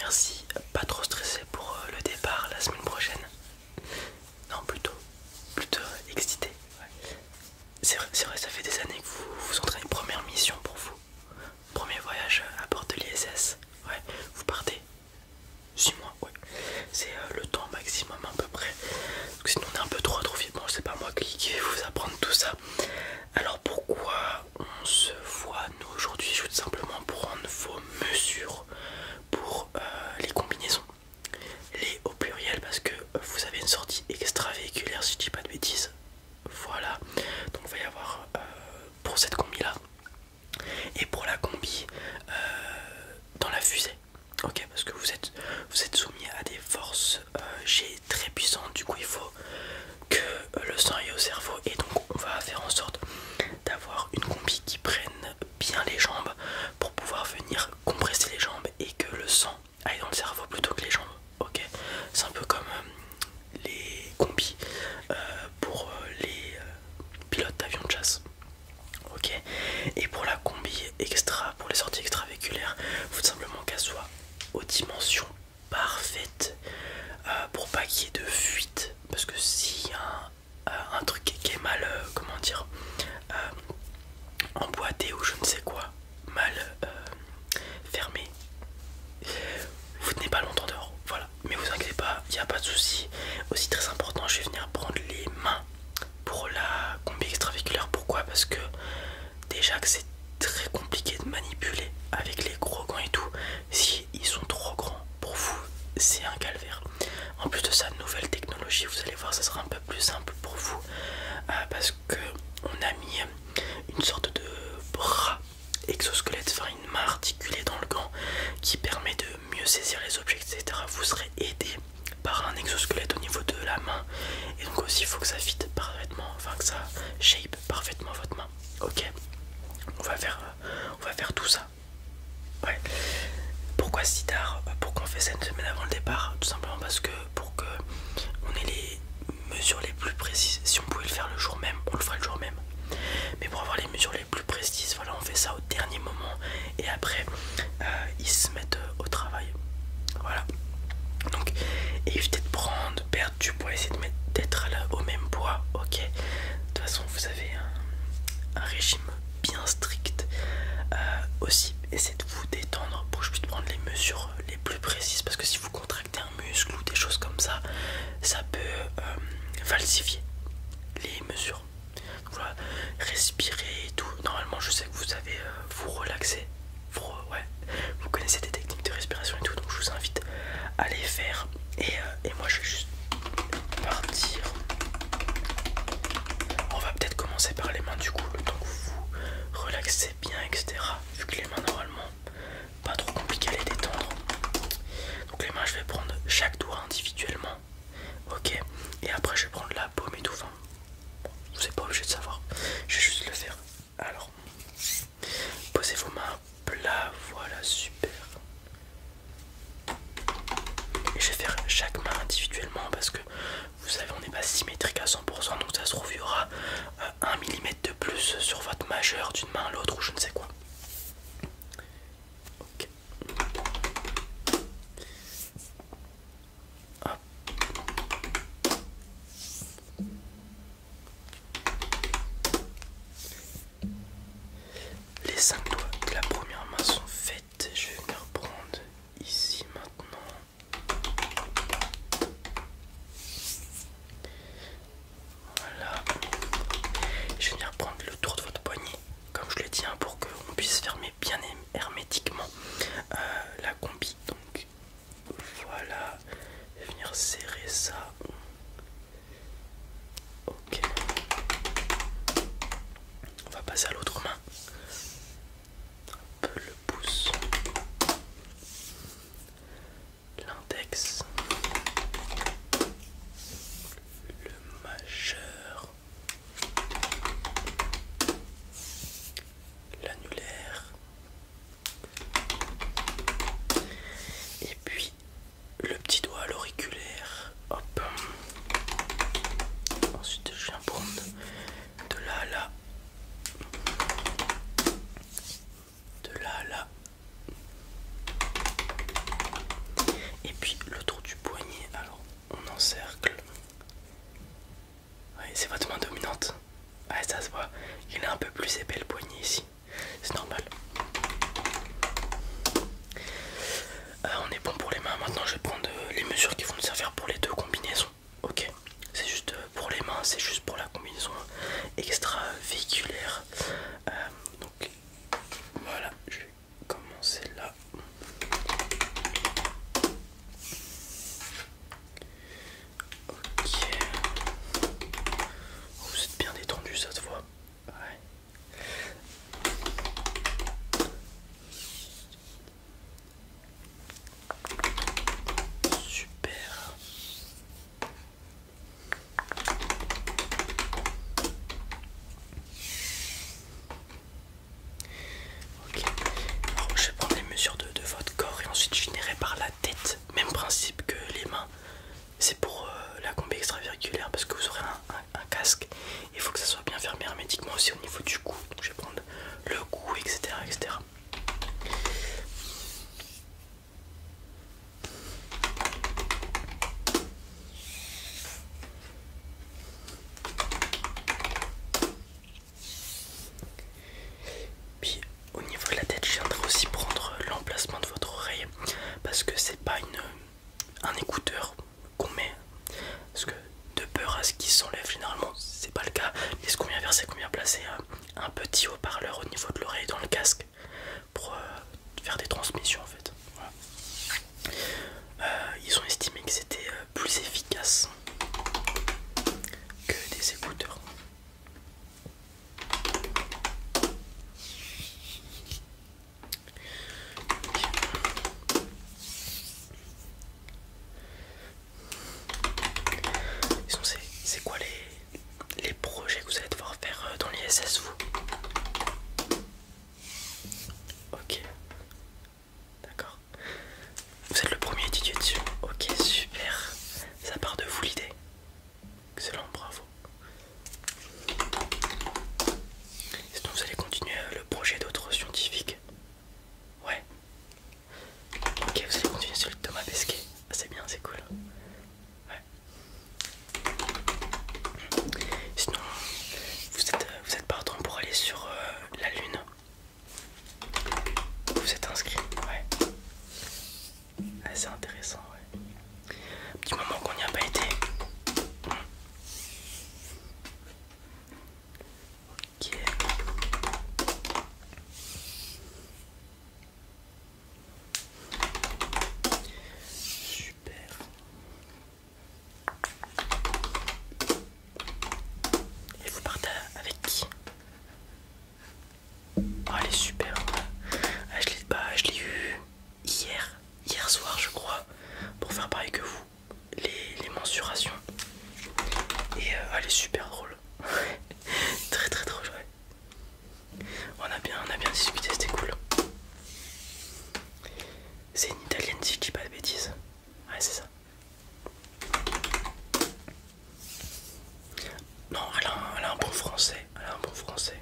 merci. Pas trop stressé pour le départ la semaine prochaine. Non, plutôt excité. Ouais. C'est vrai, ça fait des années que vous vous entraînez. Première mission pour vous. Premier voyage à bord de l'ISS. Ouais, vous partez 6 mois, ouais. C'est le temps maximum à peu près. Donc sinon on est un peu trop vite. Bon, c'est pas moi qui vais vous apprendre tout ça. Alors pourquoi on se voit nous aujourd'hui? Je veux tout simplement prendre vos mesures pour les combinaisons. Les au pluriel parce que vous avez une sortie extravéhiculaire si je dis pas de bêtises. Voilà. Donc il va y avoir pour cette combi là. Et pour la combi dans la fusée. Ok, parce que vous êtes soumis à des forces G très puissantes. Du coup il faut que le sang aille au cerveau. Et donc on va faire en sorte d'avoir une combi qui prenne bien les jambes pour pouvoir venir compresser les jambes et que le sang aille dans le cerveau plutôt que les jambes. Ok, c'est un peu comme les combis pour les pilotes d'avion de chasse. Ok, et pour la combi extra, pour les sorties extravéhiculaires, il faut tout simplement qu'elle soit aux dimensions parfaites pour pas qu'il y ait de fuite. Parce que s'il y a un truc qui est mal, comment dire, emboîté ou je ne sais quoi, mal fermé, vous tenez pas longtemps dehors. Voilà, mais vous inquiétez pas, il n'y a pas de souci. Aussi très important, je vais venir prendre les mains pour la combi extravéhiculaire. Pourquoi? Parce que déjà que c'est très compliqué de manipuler avec les gros gants et tout. Si ils sont trop grands pour vous, c'est un calvaire. En plus de ça, nouvelle technologie, vous allez voir, ça sera un peu plus simple pour vous parce que on a mis une sorte de bras exosquelette, enfin une main articulée dans le gant qui permet de mieux saisir les objets, etc. Vous serez aidé par un exosquelette au niveau de la main et donc aussi il faut que ça fit parfaitement, enfin que ça shape parfaitement votre main. Ok, on va faire tout ça. Ouais. Pourquoi si tard? Pourquoi on fait ça une semaine avant le départ? Tout simplement parce que pour que on ait les mesures les plus précises. Si on pouvait le faire le jour même, on le ferait le jour même. Mais pour avoir les mesures les plus précises, voilà, on fait ça au dernier moment. Et après, ils se mettent au travail. Voilà. Donc, évitez de perdre du poids, essayez d'être au même poids. Ok. De toute façon, vous avez un régime bien strict. Aussi, essayez de vous détendre pour que je puisse prendre les mesures les plus précises. Parce que si vous contractez un muscle ou des choses comme ça, ça peut falsifier les mesures. Donc voilà, respirez et tout. Normalement, je sais que vous savez vous relaxer. Ouais, vous connaissez des techniques de respiration et tout. Donc je vous invite à les faire. Et moi, je vais juste partir. On va peut-être commencer par les mains du coup. Le temps que vous vous relaxez bien, etc. Vu que les mains, normalement, pas trop compliqué à les détendre. Donc les mains, je vais prendre chaque doigt individuellement. Ok, et après je vais prendre la paume et tout. Enfin, bon, vous n'êtes pas obligé de savoir, je vais juste le faire. Alors, posez vos mains à plat, voilà, super. Et je vais faire chaque main individuellement parce que vous savez, on n'est pas symétrique à 100%. Donc ça se trouve, il y aura 1 millimètre de plus sur votre majeur d'une main à l'autre ou je ne sais quoi. Ok. Hop. Les 5 doigts de la première main sont faites. Je vais venir prendre ici maintenant. Voilà. Je vais venir prendre le tour de votre poignet, comme je l'ai dit, hein, pour qu'on maintenant je vais prendre les mesures qui vont nous servir pour les deux combinaisons. Ok, c'est juste pour les mains, c'est juste pour la combinaison extra-véhiculaire. Donc voilà, je vais commencer là. Ok. Oh, vous êtes bien détendu, ça se voit. Ouais. Super. Ok. Alors, je vais prendre les mesures de votre corps et ensuite je finirai par la tête. Même principe que les mains. C'est pour la combi extravéhiculaire parce que vous aurez un casque. Il faut que ça soit bien fermé hermétiquement aussi au niveau du cou. Donc je vais prendre le cou, etc. etc. Puis au niveau de la tête, je viendrai aussi prendre l'emplacement de votre oreille parce que c'est pas un écouteur qu'on met. Parce que de peur à ce qu'il s'enlève, généralement c'est pas le cas. Mais ce qu'on vient faire, c'est qu'on vient placer un petit haut-parleur au niveau de l'oreille dans le casque pour faire des transmissions en fait. Voilà. Ils ont estimé que c'était plus efficace que des écouteurs. C'est quoi les projets que vous allez devoir faire dans l'ISS vous? Ok, d'accord. Vous êtes le premier étudiant dessus. Ok, super. Ça part de vous l'idée. Excellent, bravo. Sinon vous allez continuer le projet d'autres scientifiques. Ouais. Ok, vous allez continuer celui de Thomas Pesquet. Ah, c'est bien, c'est cool. Ouais. Sinon, vous êtes partant pour aller sur la Lune. Vous êtes inscrit, ouais. Ah, c'est intéressant, ouais. Un petit moment qu'on n'y a pas été. Ok. Super. Et vous partez avec qui? Oh, elle est super. Ah, je l'ai eu hier soir je crois, pour faire pareil que vous, les mensurations. Et elle est super drôle. Très très drôle, ouais. On a bien discuté, c'était cool. C'est une italienne si je dis pas de bêtises. Ouais, c'est ça. Non, elle a un bon français. Elle a un bon français.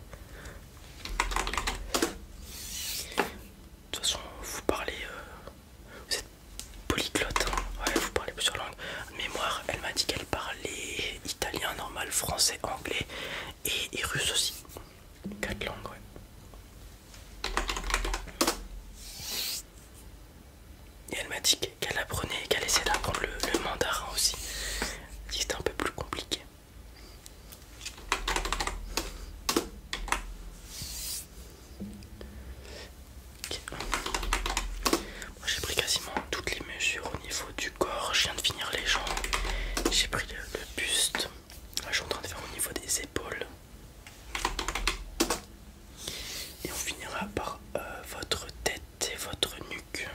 De toute façon, vous parlez... vous êtes polyglotte, hein. Ouais, vous parlez plusieurs langues. De mémoire, elle m'a dit qu'elle parlait italien normal, français, anglais et russe aussi. 4 langues, ouais. Et elle m'a dit qu'elle apprenait, qu'elle essayait d'apprendre le mandarin aussi. Elle a dit que c'était un peu plus compliqué. Okay. Moi j'ai pris quasiment toutes les mesures au niveau du corps. Je viens de finir les jambes. J'ai pris le buste. Là je suis en train de faire au niveau des épaules. Et on finira par votre tête et votre nuque.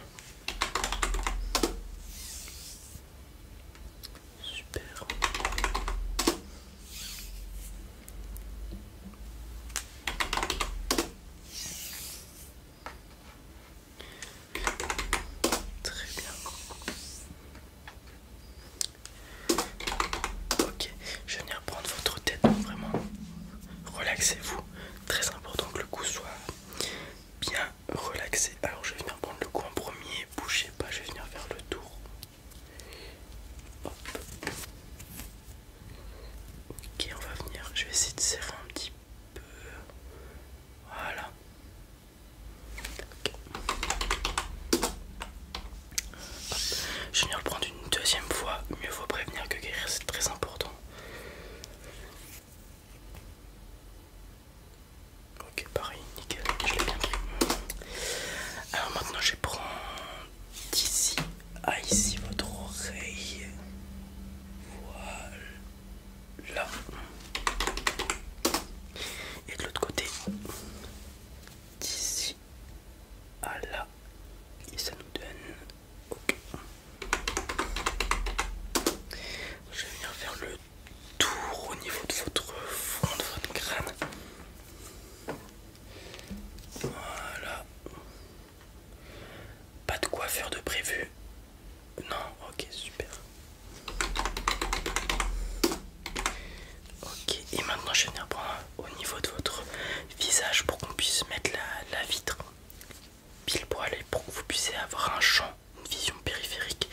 coiffure de prévu? Non, ok, super. Ok, et maintenant je vais venir prendre au niveau de votre visage pour qu'on puisse mettre la vitre pile poil et pour que vous puissiez avoir un champ, une vision périphérique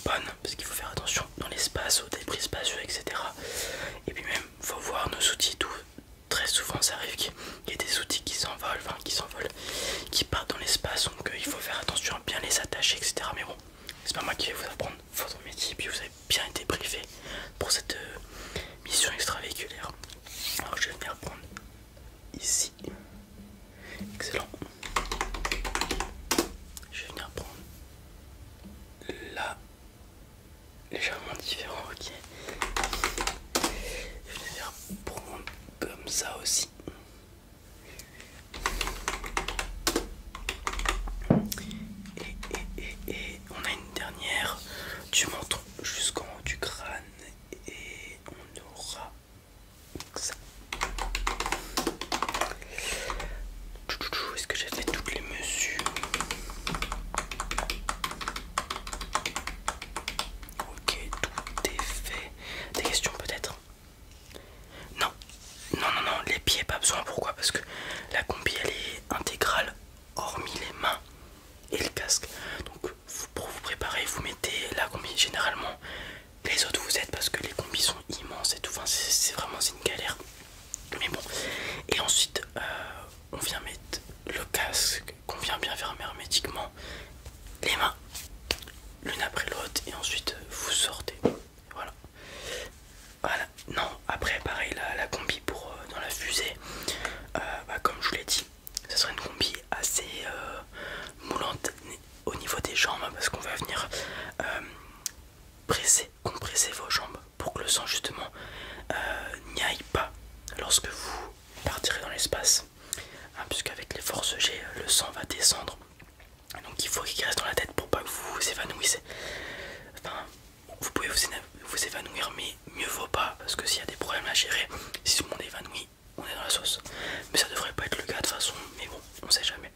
bonne, parce qu'il faut faire attention dans l'espace, aux débris spatiaux, etc. Et puis même, faut voir nos outils, tout. Très souvent ça arrive qu'il y ait des outils qui s'envolent, qui partent dans l'espace, donc il faut faire attention à bien les attacher, etc. Mais bon, c'est pas moi qui vais vous apprendre votre métier, puis vous avez bien été briefé pour cette mission extravéhiculaire. Alors je vais venir prendre ici. Excellent. Je vais venir prendre là. Légèrement différent, ok. Je vais venir prendre comme ça aussi. Et on a une dernière du menton jusqu'en haut du crâne. Et on aura ça. Est-ce que j'ai fait toutes les mesures? Ok, tout est fait. Des questions peut-être? Non, les pieds pas besoin. Pourquoi? Parce que la combi elle est intégrale, hormis les mains et le casque. Donc pour vous préparer, vous mettez la combi. Généralement, les autres vous aident parce que les combis sont immenses et tout. Enfin, c'est vraiment une galère. Mais bon, et ensuite on vient mettre le casque qu'on vient bien fermer hermétiquement, les mains l'une après l'autre, et ensuite vous sortez. Voilà. Voilà. Non, après pareil, la combi pour dans la fusée, comme je vous l'ai dit, ce sera une combi assez moulante au niveau des jambes, parce qu'on va venir compresser vos jambes pour que le sang justement n'y aille pas lorsque vous partirez dans l'espace, puisqu'avec les forces G, le sang va descendre, donc il faut qu'il reste dans la tête pour pas que vous vous évanouissez. Enfin, vous pouvez vous évanouir, mais mieux vaut pas, parce que s'il y a des problèmes à gérer, si tout le monde est évanoui, on est dans la sauce. Mais ça devrait pas être le cas de toute façon, mais bon, on sait jamais.